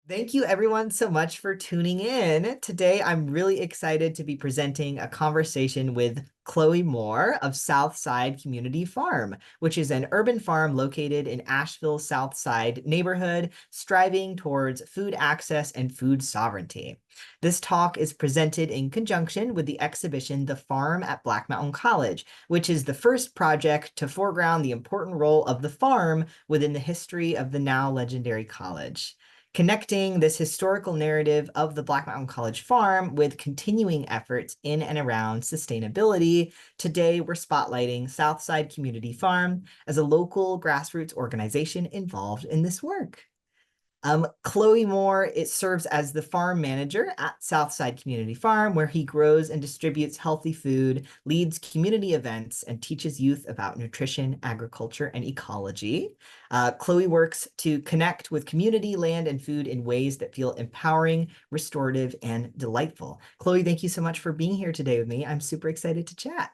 Thank you everyone so much for tuning in. Today, I'm really excited to be presenting a conversation with Chloë Moore of Southside Community Farm, which is an urban farm located in Asheville Southside neighborhood, striving towards food access and food sovereignty. This talk is presented in conjunction with the exhibition The Farm at Black Mountain College, which is the first project to foreground the important role of the farm within the history of the now legendary college. Connecting this historical narrative of the Black Mountain College Farm with continuing efforts in and around sustainability, today we're spotlighting Southside Community Farm as a local grassroots organization involved in this work. Chloë Moore, it serves as the farm manager at Southside Community Farm, where he grows and distributes healthy food, leads community events, and teaches youth about nutrition, agriculture, and ecology. Chloë works to connect with community, land, and food in ways that feel empowering, restorative, and delightful. Chloë, thank you so much for being here today with me. I'm super excited to chat.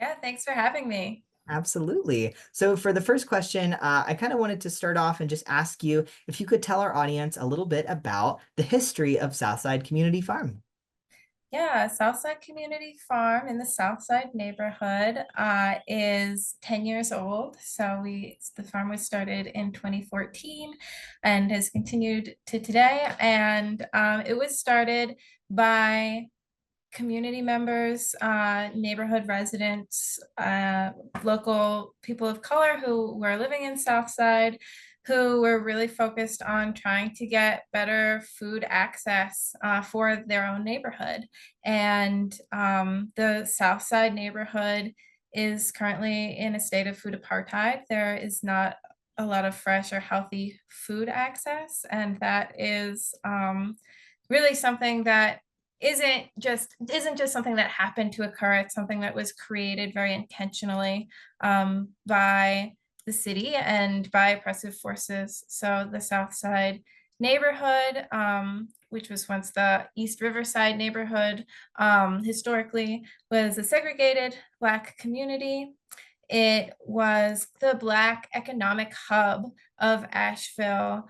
Yeah, thanks for having me. Absolutely. So for the first question, I kind of wanted to start off and just ask you if you could tell our audience a little bit about the history of Southside Community Farm. Yeah, Southside Community Farm in the Southside neighborhood is 10 years old. So the farm was started in 2014 and has continued to today. And it was started by community members, neighborhood residents, local people of color who were living in Southside, who were really focused on trying to get better food access for their own neighborhood. And the Southside neighborhood is currently in a state of food apartheid. There is not a lot of fresh or healthy food access, and that is really something that isn't just something that happened to occur. It's something that was created very intentionally by the city and by oppressive forces. So the South Side neighborhood, which was once the East Riverside neighborhood, historically was a segregated Black community. It was the Black economic hub of Asheville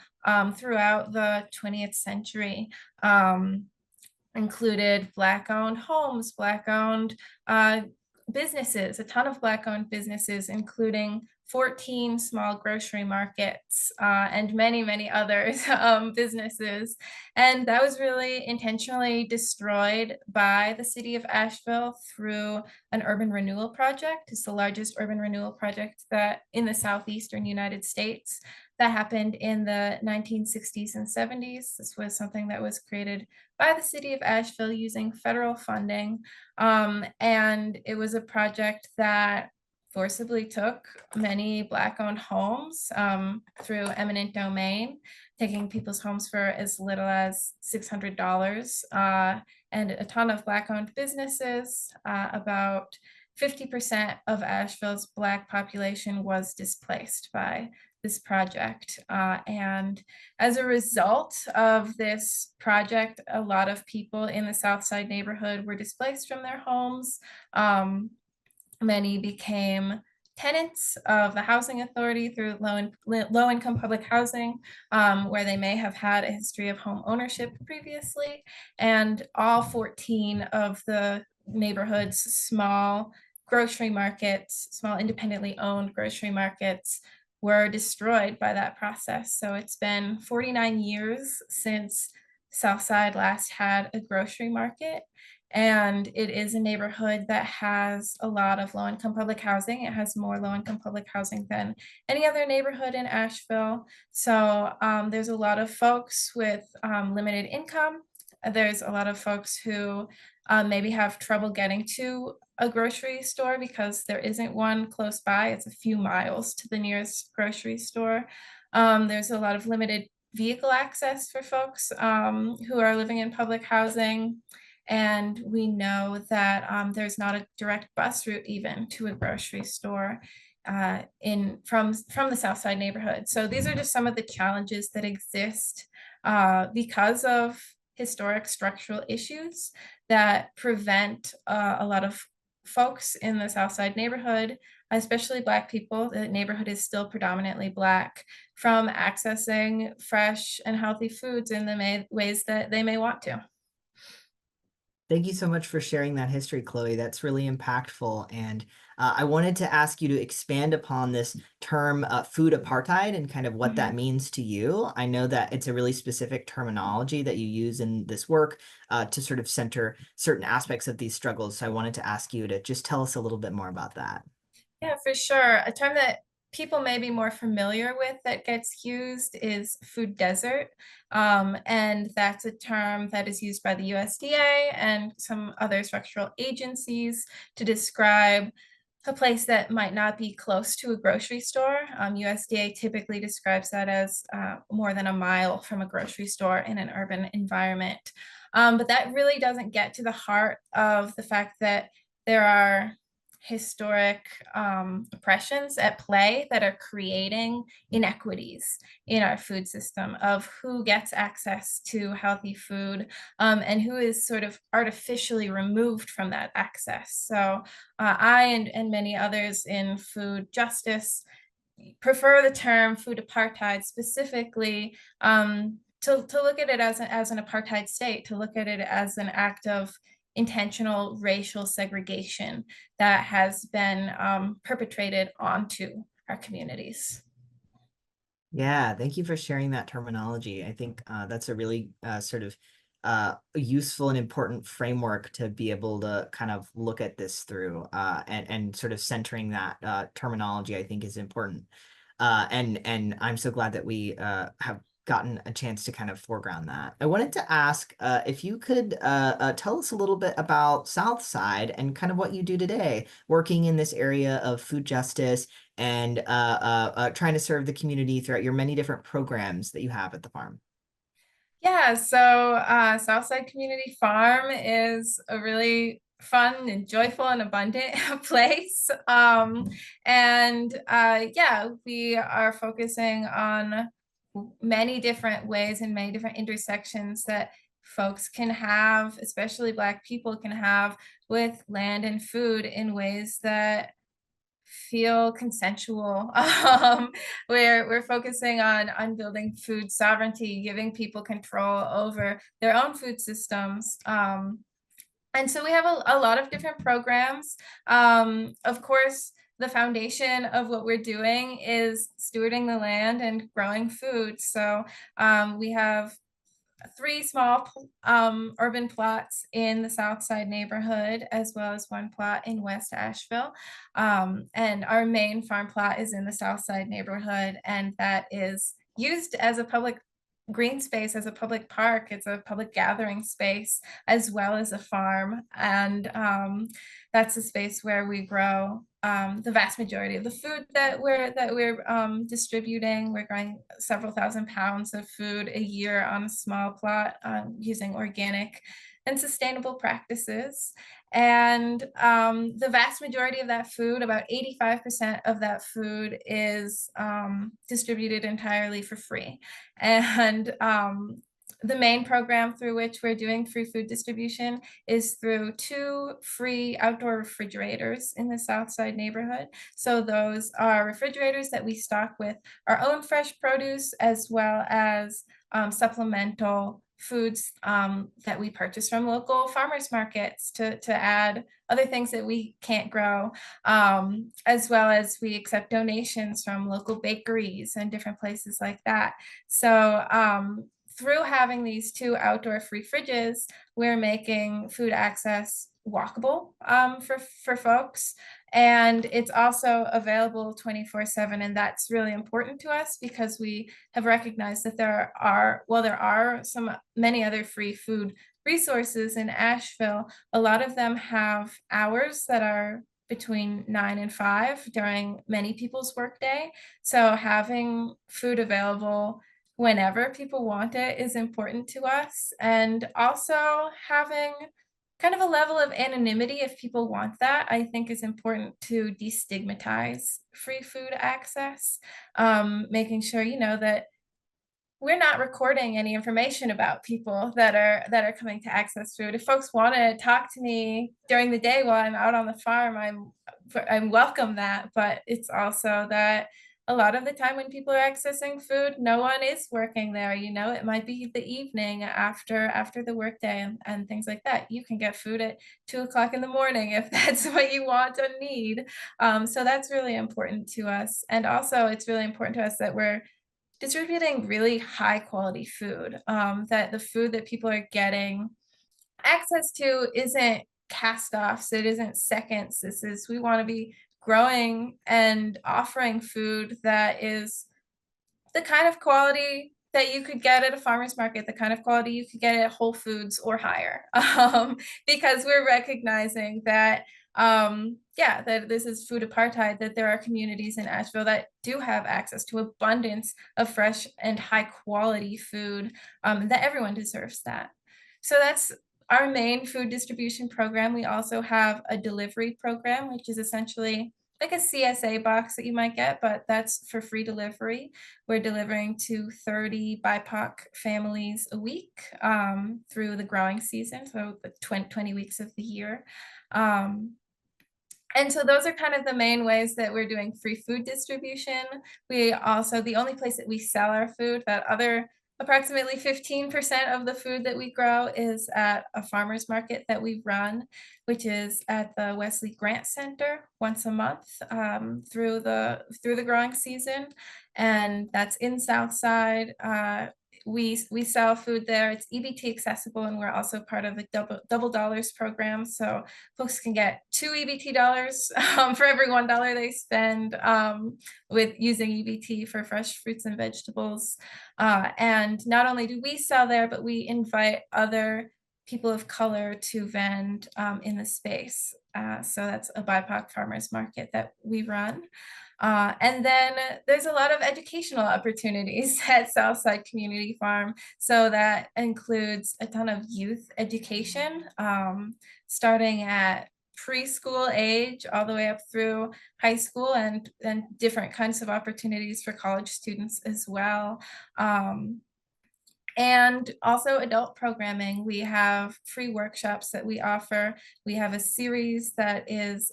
throughout the 20th century. Included Black-owned homes, Black-owned businesses, a ton of Black-owned businesses, including 14 small grocery markets and many, many others businesses. And that was really intentionally destroyed by the city of Asheville through an urban renewal project. It's the largest urban renewal project that in the southeastern United States that happened in the 1960s and 70s. This was something that was created by the city of Asheville using federal funding. And it was a project that forcibly took many Black-owned homes through eminent domain, taking people's homes for as little as $600, and a ton of Black-owned businesses. About 50% of Asheville's Black population was displaced by this project. And as a result of this project, a lot of people in the Southside neighborhood were displaced from their homes. Many became tenants of the housing authority through low-income public housing, where they may have had a history of home ownership previously. And all 14 of the neighborhood's small grocery markets, small independently owned grocery markets, were destroyed by that process. So it's been 49 years since Southside last had a grocery market. And it is a neighborhood that has a lot of low-income public housing. It has more low-income public housing than any other neighborhood in Asheville. So there's a lot of folks with limited income. There's a lot of folks who maybe have trouble getting to a grocery store because there isn't one close by. It's a few miles to the nearest grocery store. There's a lot of limited vehicle access for folks who are living in public housing. And we know that there's not a direct bus route even to a grocery store from the Southside neighborhood. So these are just some of the challenges that exist because of historic structural issues that prevent a lot of folks in the Southside neighborhood, especially Black people, the neighborhood is still predominantly Black, from accessing fresh and healthy foods in the ways that they may want to. Thank you so much for sharing that history, Chloe. That's really impactful. And I wanted to ask you to expand upon this term food apartheid and kind of what that Mhm. means to you. I know that it's a really specific terminology that you use in this work to sort of center certain aspects of these struggles. So I wanted to ask you to just tell us a little bit more about that. Yeah, for sure. A term that people may be more familiar with that gets used is food desert. And that's a term that is used by the USDA and some other structural agencies to describe a place that might not be close to a grocery store. USDA typically describes that as more than a mile from a grocery store in an urban environment. But that really doesn't get to the heart of the fact that there are historic oppressions at play that are creating inequities in our food system of who gets access to healthy food and who is sort of artificially removed from that access. So I and many others in food justice prefer the term food apartheid specifically to look at it as an apartheid state, to look at it as an act of intentional racial segregation that has been perpetrated onto our communities. Yeah, thank you for sharing that terminology. I think that's a really sort of useful and important framework to be able to kind of look at this through and sort of centering that terminology, I think is important. And I'm so glad that we have gotten a chance to kind of foreground that. I wanted to ask if you could tell us a little bit about Southside and kind of what you do today, working in this area of food justice and trying to serve the community throughout your many different programs that you have at the farm. Yeah, so Southside Community Farm is a really fun and joyful and abundant place. And yeah, we are focusing on many different ways and many different intersections that folks can have, especially Black people can have with land and food in ways that feel consensual. We're focusing on building food sovereignty, giving people control over their own food systems. And so we have a lot of different programs. Of course, the foundation of what we're doing is stewarding the land and growing food. So we have three small urban plots in the Southside neighborhood, as well as one plot in West Asheville. And our main farm plot is in the Southside neighborhood, and that is used as a public green space, as a public park. It's a public gathering space as well as a farm. And that's a space where we grow the vast majority of the food that we're distributing. We're growing several thousand pounds of food a year on a small plot using organic and sustainable practices. And the vast majority of that food, about 85% of that food, is distributed entirely for free. And the main program through which we're doing free food distribution is through two free outdoor refrigerators in the Southside neighborhood. So those are refrigerators that we stock with our own fresh produce as well as supplemental foods that we purchase from local farmers markets to add other things that we can't grow, as well as we accept donations from local bakeries and different places like that. So through having these two outdoor free fridges, we're making food access walkable for folks. And it's also available 24/7. And that's really important to us because we have recognized that there are many other free food resources in Asheville, a lot of them have hours that are between 9 and 5 during many people's workday. So having food available whenever people want it is important to us. And also having kind of a level of anonymity if people want that, I think is important to destigmatize free food access. Making sure, that we're not recording any information about people that are coming to access food. If folks want to talk to me during the day while I'm out on the farm, I'm welcome that. But it's also that a lot of the time when people are accessing food, no one is working there. It might be the evening after the workday and things like that. You can get food at 2 o'clock in the morning if that's what you want or need. So that's really important to us. And also it's really important to us that we're distributing really high quality food, that the food that people are getting access to isn't cast offs, it isn't seconds. We want to be growing and offering food that is the kind of quality that you could get at a farmer's market, the kind of quality you could get at Whole Foods or higher, because we're recognizing that, yeah, that this is food apartheid, that there are communities in Asheville that do have access to abundance of fresh and high quality food, that everyone deserves that. So that's our main food distribution program. We also have a delivery program, which is essentially like a CSA box that you might get, but that's for free delivery. We're delivering to 30 BIPOC families a week, through the growing season, so the 20 weeks of the year. And so those are kind of the main ways that we're doing free food distribution. We also, the only place that we sell our food, that other approximately 15% of the food that we grow, is at a farmer's market that we run, which is at the Wesley Grant Center once a month, through the growing season. And that's in Southside. We sell food there. It's EBT accessible, and we're also part of the double dollars program. So folks can get 2 EBT dollars, for every $1 they spend, with using EBT for fresh fruits and vegetables. And not only do we sell there, but we invite other people of color to vend, in the space. So that's a BIPOC farmers market that we run. And then there's a lot of educational opportunities at Southside Community Farm. So that includes a ton of youth education, starting at preschool age all the way up through high school, and different kinds of opportunities for college students as well. And also adult programming. We have free workshops that we offer. We have a series that is,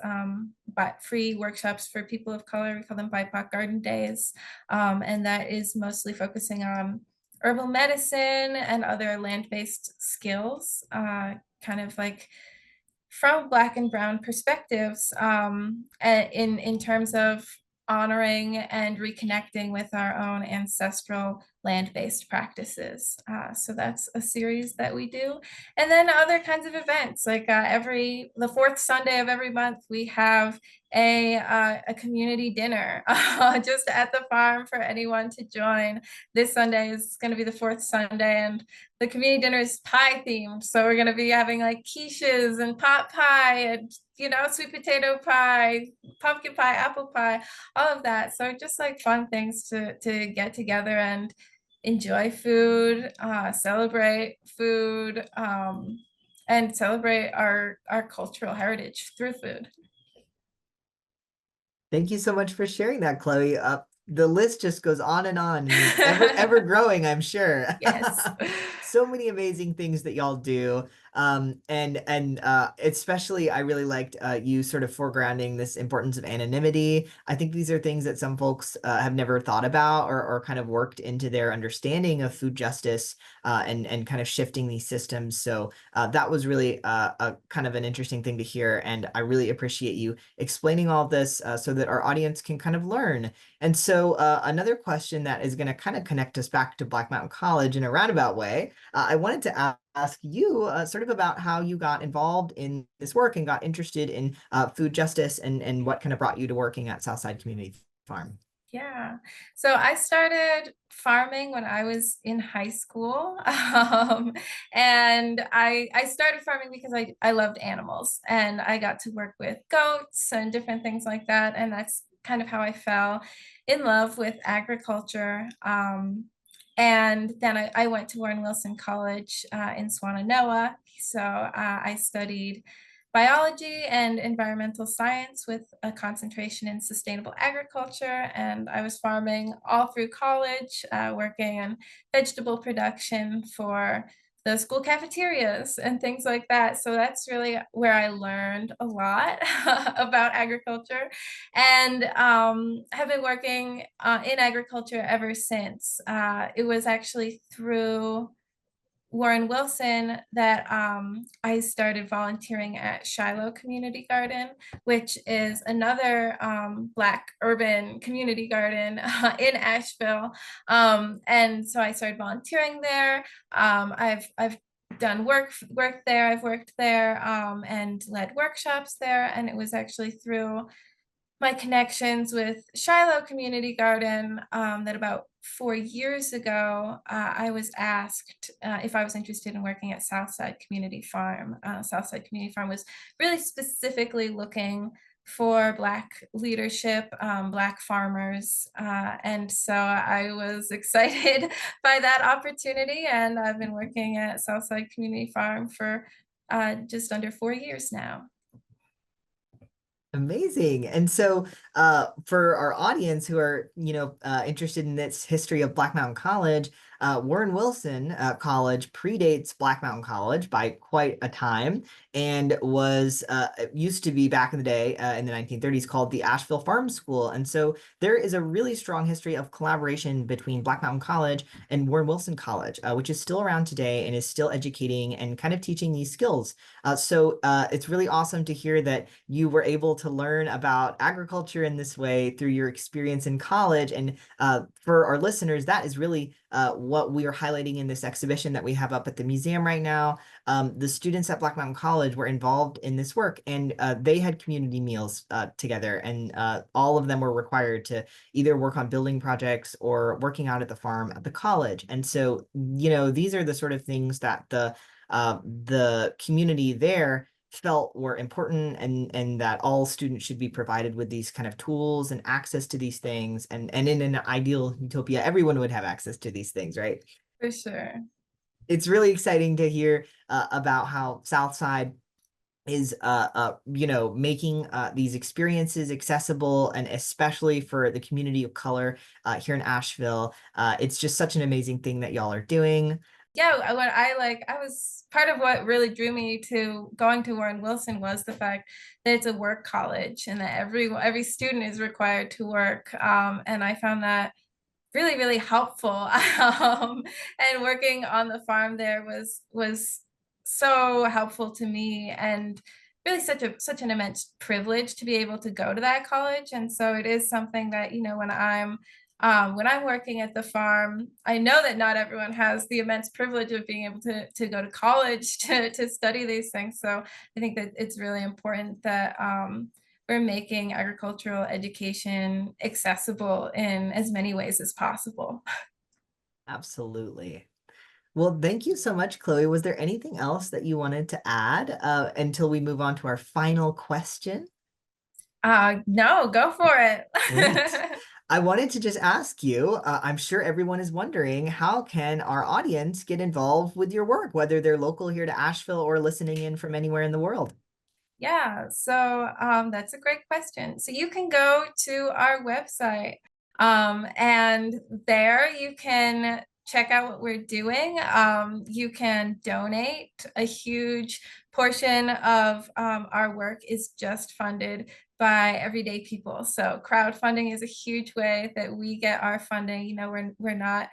free workshops for people of color. We call them BIPOC Garden Days. And that is mostly focusing on herbal medicine and other land-based skills, kind of like from Black and Brown perspectives, in terms of honoring and reconnecting with our own ancestral land-based practices. So that's a series that we do. And then other kinds of events, like the fourth Sunday of every month, we have a community dinner, just at the farm for anyone to join. This Sunday is going to be the fourth Sunday, and the community dinner is pie themed. So we're going to be having like quiches and pot pie and, sweet potato pie, pumpkin pie, apple pie, all of that. So just like fun things to get together and enjoy food, celebrate food, and celebrate our cultural heritage through food. Thank you so much for sharing that, Chloe. The list just goes on and on, and is ever growing, I'm sure. Yes. So many amazing things that y'all do. And especially I really liked you sort of foregrounding this importance of anonymity. I think these are things that some folks have never thought about, or kind of worked into their understanding of food justice, and kind of shifting these systems. So that was really a kind of an interesting thing to hear. And I really appreciate you explaining all this, so that our audience can kind of learn. And so another question that is going to kind of connect us back to Black Mountain College in a roundabout way, I wanted to ask you sort of about how you got involved in this work and got interested in food justice, and what kind of brought you to working at Southside Community Farm. Yeah. So I started farming when I was in high school. And I started farming because I loved animals, and I got to work with goats and different things like that. And that's kind of how I fell in love with agriculture. And then I went to Warren Wilson College, in Swannanoa. So I studied biology and environmental science with a concentration in sustainable agriculture. And I was farming all through college, working in vegetable production for the school cafeterias and things like that. So that's really where I learned a lot about agriculture, and have been working in agriculture ever since. It was actually through Warren Wilson that I started volunteering at Shiloh Community Garden, which is another Black urban community garden in Asheville. And so I started volunteering there. I've done work there. I've worked there and led workshops there. And it was actually through my connections with Shiloh Community Garden that about 4 years ago, I was asked if I was interested in working at Southside Community Farm. Southside Community Farm was really specifically looking for Black leadership, Black farmers. And so I was excited by that opportunity. And I've been working at Southside Community Farm for just under 4 years now. Amazing. And so for our audience who are, interested in this history of Black Mountain College, Warren Wilson College predates Black Mountain College by quite a time and was used to be back in the day in the 1930s called the Asheville Farm School. And so there is a really strong history of collaboration between Black Mountain College and Warren Wilson College, which is still around today and is still educating and kind of teaching these skills. So it's really awesome to hear that you were able to learn about agriculture in this way through your experience in college. And for our listeners, that is really what we are highlighting in this exhibition that we have up at the museum right now. The students at Black Mountain College were involved in this work, and they had community meals together, and all of them were required to either work on building projects or working out at the farm at the college. And so, these are the sort of things that the community there felt were important, and that all students should be provided with these kind of tools and access to these things. And in an ideal utopia, everyone would have access to these things, right? For sure. It's really exciting to hear about how Southside is making these experiences accessible, and especially for the community of color here in Asheville. It's just such an amazing thing that y'all are doing. Yeah, what I was part of what really drew me to going to Warren Wilson was the fact that it's a work college and that every student is required to work. And I found that really, really helpful. And working on the farm there was so helpful to me, and really such an immense privilege to be able to go to that college. And so it is something that, when I'm working at the farm, I know that not everyone has the immense privilege of being able to go to college to study these things. So I think that it's really important that we're making agricultural education accessible in as many ways as possible. Absolutely. Well, thank you so much, Chloe. Was there anything else that you wanted to add until we move on to our final question? No, go for it. Great. I wanted to just ask you, I'm sure everyone is wondering, how can our audience get involved with your work, whether they're local here to Asheville or listening in from anywhere in the world? Yeah, so that's a great question. So you can go to our website, and there you can check out what we're doing. You can donate. A huge portion of our work is just funded by everyday people. So crowdfunding is a huge way that we get our funding. We're not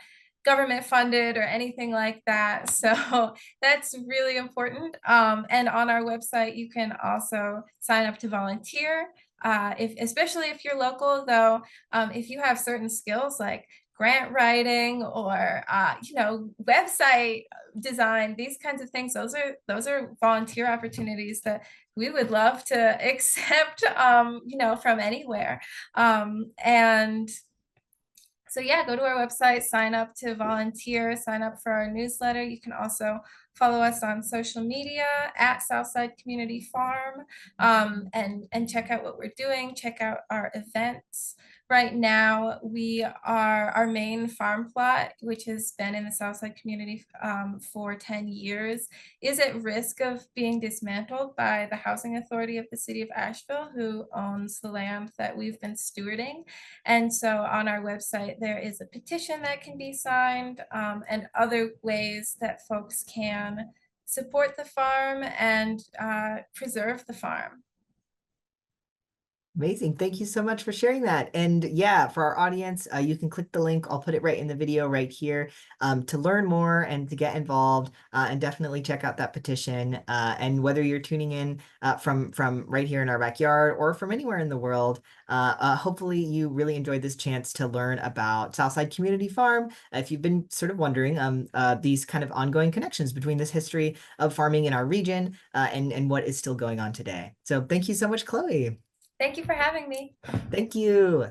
government funded or anything like that. So that's really important. And on our website, you can also sign up to volunteer. Especially if you're local, though, if you have certain skills like grant writing or website design, these kinds of things, those are volunteer opportunities that we would love to accept, from anywhere. And so yeah, go to our website, sign up to volunteer, sign up for our newsletter. You can also follow us on social media at Southside Community Farm, and check out what we're doing, check out our events. Right now, our main farm plot, which has been in the Southside community for 10 years, is at risk of being dismantled by the Housing Authority of the City of Asheville, who owns the land that we've been stewarding. And so on our website, there is a petition that can be signed, and other ways that folks can support the farm and preserve the farm. Amazing. Thank you so much for sharing that. And yeah, for our audience, you can click the link. I'll put it right in the video right here to learn more and to get involved and definitely check out that petition. And whether you're tuning in from right here in our backyard or from anywhere in the world, hopefully you really enjoyed this chance to learn about Southside Community Farm. If you've been sort of wondering these kind of ongoing connections between this history of farming in our region and what is still going on today. So thank you so much, Chloe. Thank you for having me. Thank you.